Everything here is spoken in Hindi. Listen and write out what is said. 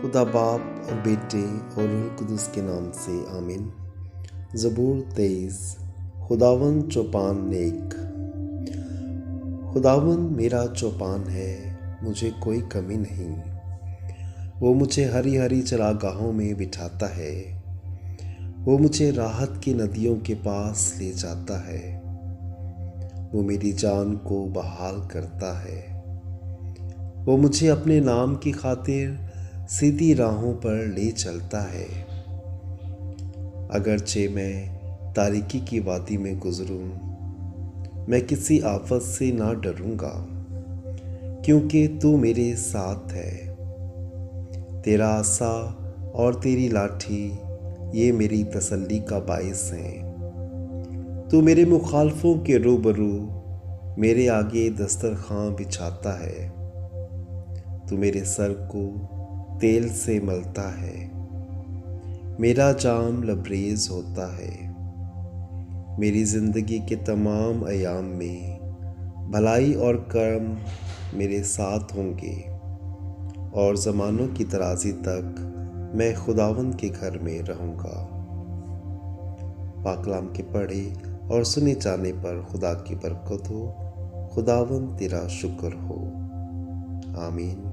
खुदा बाप और बेटे और रूह कुदस के नाम से आमीन। ज़बूर 23। खुदावन चौपान नेक। खुदावन मेरा चौपान है, मुझे कोई कमी नहीं। वो मुझे हरी हरी चरागाहों में बिठाता है। वो मुझे राहत की नदियों के पास ले जाता है। वो मेरी जान को बहाल करता है। वो मुझे अपने नाम की खातिर सीधी राहों पर ले चलता है। अगरचे मैं तारीकी की वादी में गुजरूं, मैं किसी आफत से ना डरूंगा, क्योंकि तू मेरे साथ है। तेरा आसा और तेरी लाठी ये मेरी तसल्ली का बाइस हैं। तू मेरे मुखालफों के रूबरू मेरे आगे दस्तरखां बिछाता है। तू मेरे सर को तेल से मलता है, मेरा जाम लबरेज होता है। मेरी ज़िंदगी के तमाम अयाम में भलाई और कर्म मेरे साथ होंगे, और ज़मानों की तराजी तक मैं खुदावंद के घर में रहूँगा। पाकलाम के पढ़े और सुने जाने पर खुदा की बरकत हो। खुदावंद तेरा शुक्र हो। आमीन।